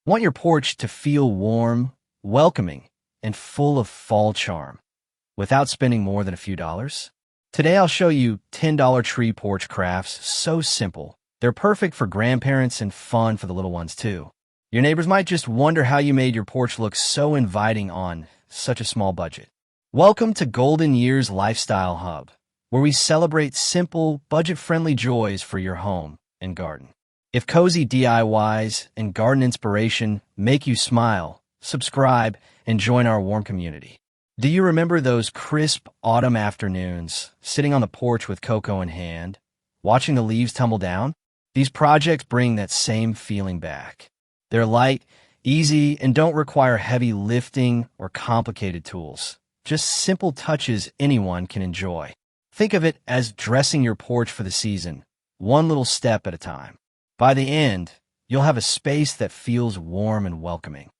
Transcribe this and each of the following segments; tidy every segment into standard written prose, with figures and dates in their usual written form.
Want your porch to feel warm, welcoming, and full of fall charm without spending more than a few dollars? Today I'll show you $10 tree porch crafts so simple. They're perfect for grandparents and fun for the little ones too. Your neighbors might just wonder how you made your porch look so inviting on such a small budget. Welcome to Golden Years Lifestyle Hub, where we celebrate simple, budget-friendly joys for your home and garden. If cozy DIYs and garden inspiration make you smile, subscribe and join our warm community. Do you remember those crisp autumn afternoons, sitting on the porch with cocoa in hand, watching the leaves tumble down? These projects bring that same feeling back. They're light, easy, and don't require heavy lifting or complicated tools. Just simple touches anyone can enjoy. Think of it as dressing your porch for the season, one little step at a time. By the end, you'll have a space that feels warm and welcoming.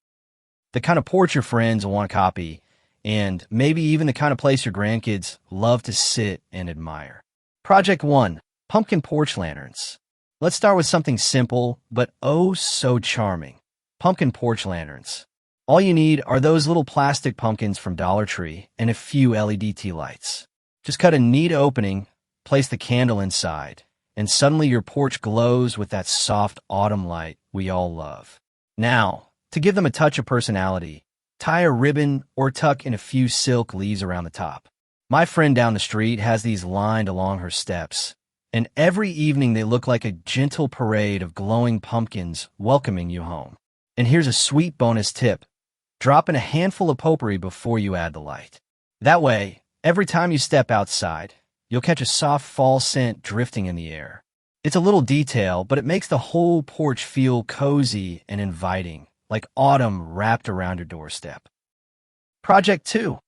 The kind of porch your friends will want to copy, and maybe even the kind of place your grandkids love to sit and admire. Project 1. Pumpkin Porch Lanterns. Let's start with something simple, but oh so charming. Pumpkin porch lanterns. All you need are those little plastic pumpkins from Dollar Tree and a few LED tea lights. Just cut a neat opening, place the candle inside, and suddenly your porch glows with that soft autumn light we all love. Now, to give them a touch of personality, tie a ribbon or tuck in a few silk leaves around the top. My friend down the street has these lined along her steps, and every evening they look like a gentle parade of glowing pumpkins welcoming you home. And here's a sweet bonus tip. Drop in a handful of potpourri before you add the light. That way, every time you step outside, you'll catch a soft fall scent drifting in the air. It's a little detail, but it makes the whole porch feel cozy and inviting, like autumn wrapped around your doorstep. Project 2.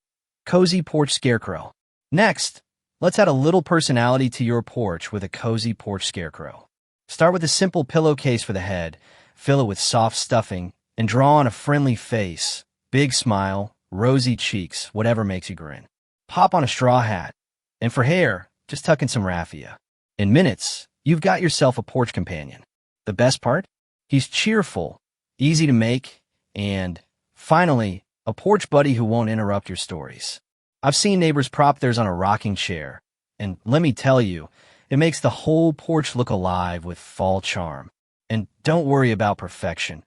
Cozy Porch Scarecrow. Next, let's add a little personality to your porch with a cozy porch scarecrow. Start with a simple pillowcase for the head, fill it with soft stuffing, and draw on a friendly face, big smile, rosy cheeks, whatever makes you grin. Pop on a straw hat. And for hair, just tuck in some raffia. In minutes, you've got yourself a porch companion. The best part? He's cheerful, easy to make, and, finally, a porch buddy who won't interrupt your stories. I've seen neighbors prop theirs on a rocking chair, and let me tell you, it makes the whole porch look alive with fall charm. And don't worry about perfection.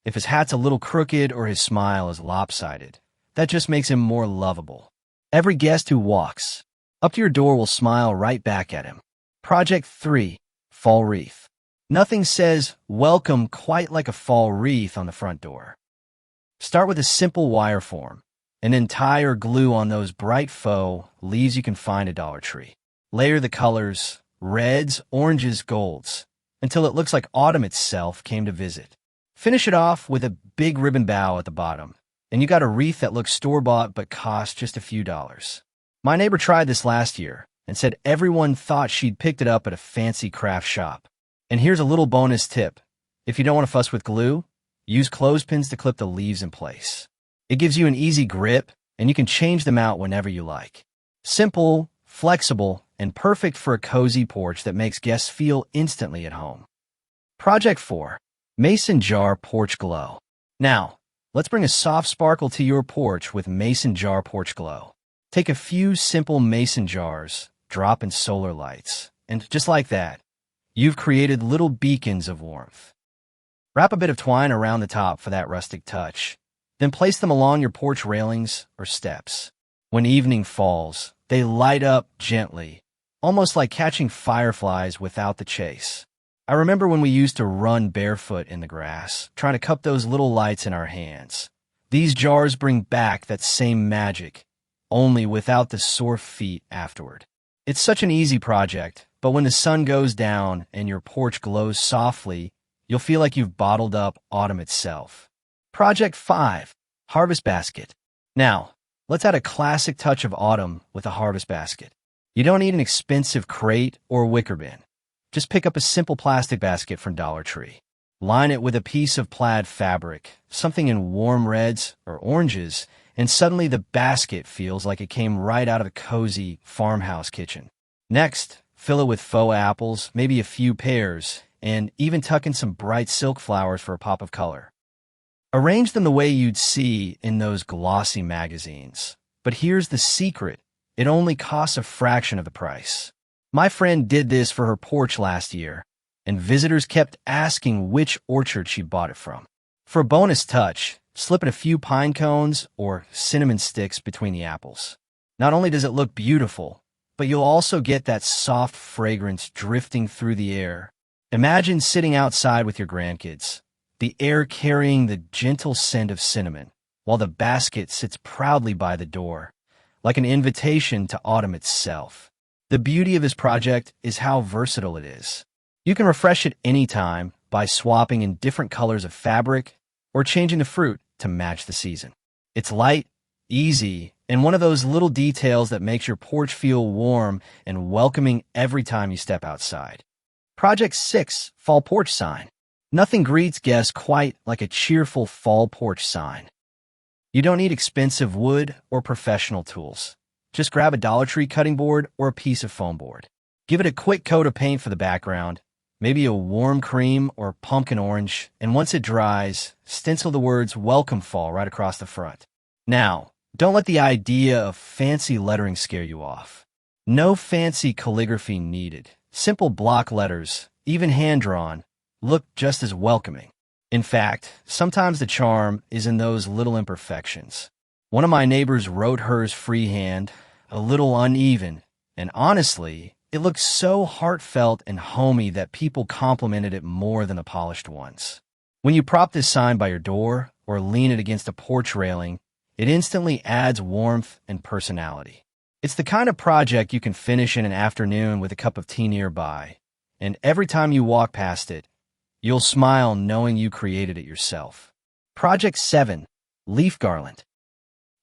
If his hat's a little crooked or his smile is lopsided, that just makes him more lovable. Every guest who walks up to your door will smile right back at him. Project 3. Fall Wreath. Nothing says welcome quite like a fall wreath on the front door. Start with a simple wire form, and then tie or glue on those bright faux leaves you can find at Dollar Tree. Layer the colors, reds, oranges, golds, until it looks like autumn itself came to visit. Finish it off with a big ribbon bow at the bottom, and you got a wreath that looks store-bought but costs just a few dollars. My neighbor tried this last year and said everyone thought she'd picked it up at a fancy craft shop. And here's a little bonus tip. If you don't want to fuss with glue, use clothespins to clip the leaves in place. It gives you an easy grip, and you can change them out whenever you like. Simple, flexible, and perfect for a cozy porch that makes guests feel instantly at home. Project 4. Mason Jar Porch Glow. Now, let's bring a soft sparkle to your porch with Mason Jar Porch Glow. Take a few simple mason jars, drop in solar lights, and just like that, you've created little beacons of warmth. Wrap a bit of twine around the top for that rustic touch, then place them along your porch railings or steps. When evening falls, they light up gently, almost like catching fireflies without the chase. I remember when we used to run barefoot in the grass, trying to cup those little lights in our hands. These jars bring back that same magic, only without the sore feet afterward. It's such an easy project, but when the sun goes down and your porch glows softly, you'll feel like you've bottled up autumn itself. Project 5. Harvest Basket. Now, let's add a classic touch of autumn with a harvest basket. You don't need an expensive crate or wicker bin. Just pick up a simple plastic basket from Dollar Tree. Line it with a piece of plaid fabric, something in warm reds or oranges, and suddenly the basket feels like it came right out of a cozy farmhouse kitchen. Next, fill it with faux apples, maybe a few pears, and even tuck in some bright silk flowers for a pop of color. Arrange them the way you'd see in those glossy magazines. But here's the secret. It only costs a fraction of the price. My friend did this for her porch last year, and visitors kept asking which orchard she bought it from. For a bonus touch, slip in a few pine cones or cinnamon sticks between the apples. Not only does it look beautiful, but you'll also get that soft fragrance drifting through the air. Imagine sitting outside with your grandkids, the air carrying the gentle scent of cinnamon, while the basket sits proudly by the door, like an invitation to autumn itself. The beauty of this project is how versatile it is. You can refresh it anytime by swapping in different colors of fabric or changing the fruit to match the season. It's light, easy, and one of those little details that makes your porch feel warm and welcoming every time you step outside. Project 6, Fall Porch Sign. Nothing greets guests quite like a cheerful fall porch sign. You don't need expensive wood or professional tools. Just grab a Dollar Tree cutting board or a piece of foam board. Give it a quick coat of paint for the background, maybe a warm cream or pumpkin orange, and once it dries, stencil the words "Welcome Fall" right across the front. Now, don't let the idea of fancy lettering scare you off. No fancy calligraphy needed. Simple block letters, even hand-drawn, look just as welcoming. In fact, sometimes the charm is in those little imperfections. One of my neighbors wrote hers freehand, a little uneven, and honestly, it looked so heartfelt and homey that people complimented it more than the polished ones. When you prop this sign by your door or lean it against a porch railing, it instantly adds warmth and personality. It's the kind of project you can finish in an afternoon with a cup of tea nearby, and every time you walk past it, you'll smile knowing you created it yourself. Project 7, Leaf Garland.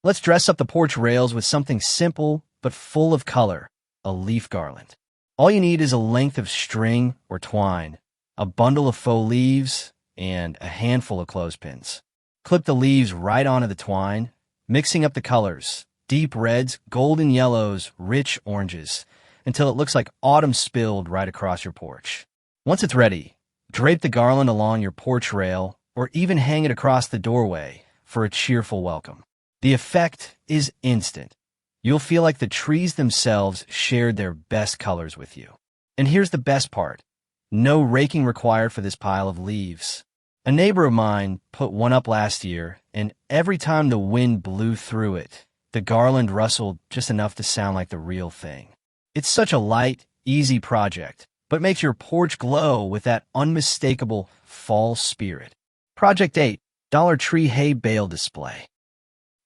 Let's dress up the porch rails with something simple but full of color, a leaf garland. All you need is a length of string or twine, a bundle of faux leaves, and a handful of clothespins. Clip the leaves right onto the twine, mixing up the colors, deep reds, golden yellows, rich oranges, until it looks like autumn spilled right across your porch. Once it's ready, drape the garland along your porch rail or even hang it across the doorway for a cheerful welcome. The effect is instant. You'll feel like the trees themselves shared their best colors with you. And here's the best part. No raking required for this pile of leaves. A neighbor of mine put one up last year, and every time the wind blew through it, the garland rustled just enough to sound like the real thing. It's such a light, easy project, but makes your porch glow with that unmistakable fall spirit. Project 8, Dollar Tree Hay Bale Display.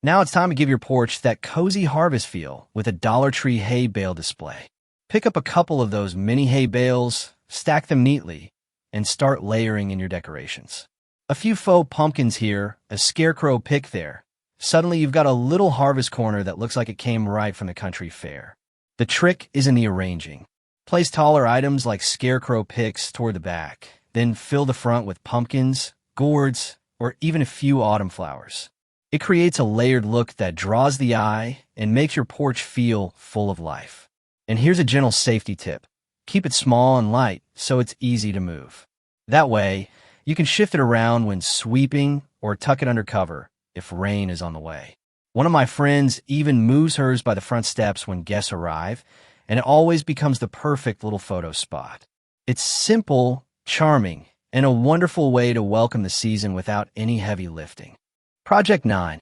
Now it's time to give your porch that cozy harvest feel with a Dollar Tree hay bale display. Pick up a couple of those mini hay bales, stack them neatly, and start layering in your decorations. A few faux pumpkins here, a scarecrow pick there. Suddenly you've got a little harvest corner that looks like it came right from the country fair. The trick is in the arranging. Place taller items like scarecrow picks toward the back, then fill the front with pumpkins, gourds, or even a few autumn flowers. It creates a layered look that draws the eye and makes your porch feel full of life. And here's a gentle safety tip. Keep it small and light so it's easy to move. That way, you can shift it around when sweeping or tuck it under cover if rain is on the way. One of my friends even moves hers by the front steps when guests arrive, and it always becomes the perfect little photo spot. It's simple, charming, and a wonderful way to welcome the season without any heavy lifting. Project 9.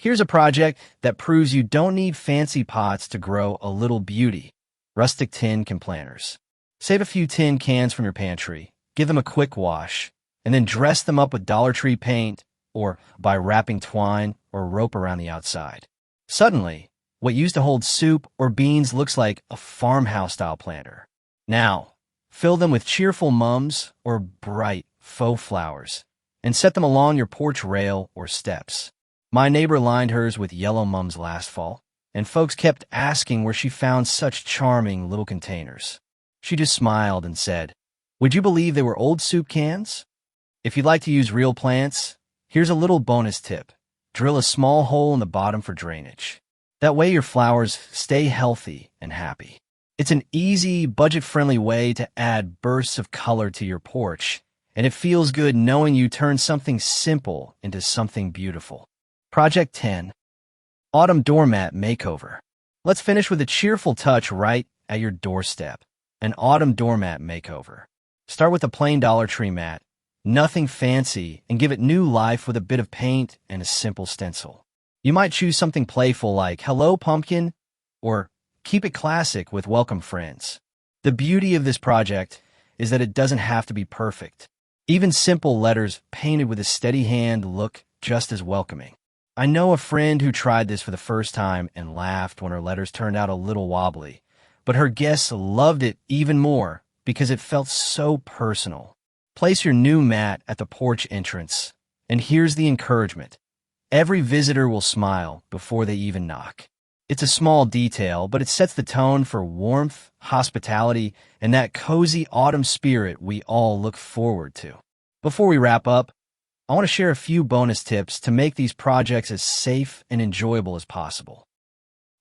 Here's a project that proves you don't need fancy pots to grow a little beauty. Rustic tin can planters. Save a few tin cans from your pantry, give them a quick wash, and then dress them up with Dollar Tree paint or by wrapping twine or rope around the outside. Suddenly, what used to hold soup or beans looks like a farmhouse-style planter. Now, fill them with cheerful mums or bright faux flowers, and set them along your porch rail or steps. My neighbor lined hers with yellow mums last fall, and folks kept asking where she found such charming little containers. She just smiled and said, "Would you believe they were old soup cans?" If you'd like to use real plants, here's a little bonus tip. Drill a small hole in the bottom for drainage. That way your flowers stay healthy and happy. It's an easy, budget-friendly way to add bursts of color to your porch and it feels good knowing you turned something simple into something beautiful. Project 10. Autumn Doormat Makeover. Let's finish with a cheerful touch right at your doorstep. An autumn doormat makeover. Start with a plain Dollar Tree mat, nothing fancy, and give it new life with a bit of paint and a simple stencil. You might choose something playful like "Hello, Pumpkin," or keep it classic with "Welcome, Friends." The beauty of this project is that it doesn't have to be perfect. Even simple letters painted with a steady hand look just as welcoming. I know a friend who tried this for the first time and laughed when her letters turned out a little wobbly, but her guests loved it even more because it felt so personal. Place your new mat at the porch entrance, and here's the encouragement. Every visitor will smile before they even knock. It's a small detail, but it sets the tone for warmth, hospitality, and that cozy autumn spirit we all look forward to. Before we wrap up, I want to share a few bonus tips to make these projects as safe and enjoyable as possible.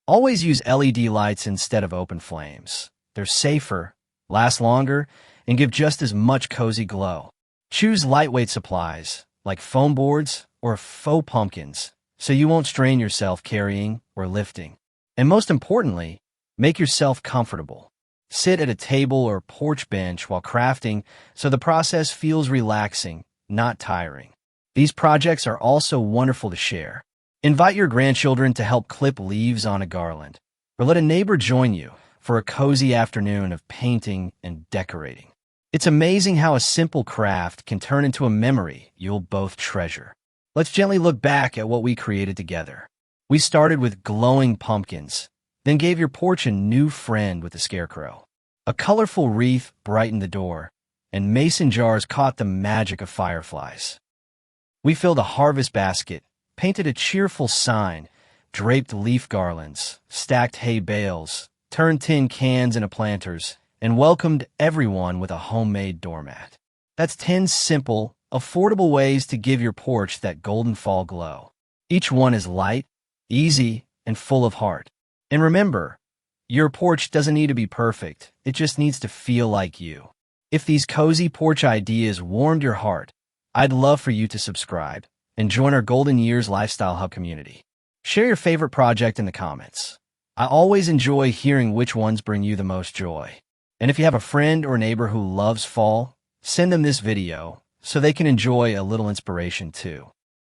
Always use LED lights instead of open flames. They're safer, last longer, and give just as much cozy glow. Choose lightweight supplies, like foam boards or faux pumpkins, so you won't strain yourself carrying or lifting. And most importantly, make yourself comfortable. Sit at a table or porch bench while crafting so the process feels relaxing, not tiring. These projects are also wonderful to share. Invite your grandchildren to help clip leaves on a garland, or let a neighbor join you for a cozy afternoon of painting and decorating. It's amazing how a simple craft can turn into a memory you'll both treasure. Let's gently look back at what we created together. We started with glowing pumpkins, then gave your porch a new friend with the Scarecrow. A colorful wreath brightened the door, and mason jars caught the magic of fireflies. We filled a harvest basket, painted a cheerful sign, draped leaf garlands, stacked hay bales, turned tin cans into planters, and welcomed everyone with a homemade doormat. That's 10 simple, affordable ways to give your porch that golden fall glow. Each one is light, easy, and full of heart. And remember, your porch doesn't need to be perfect. It just needs to feel like you. If these cozy porch ideas warmed your heart, I'd love for you to subscribe and join our Golden Years Lifestyle Hub community. Share your favorite project in the comments. I always enjoy hearing which ones bring you the most joy. And if you have a friend or neighbor who loves fall, send them this video so they can enjoy a little inspiration too.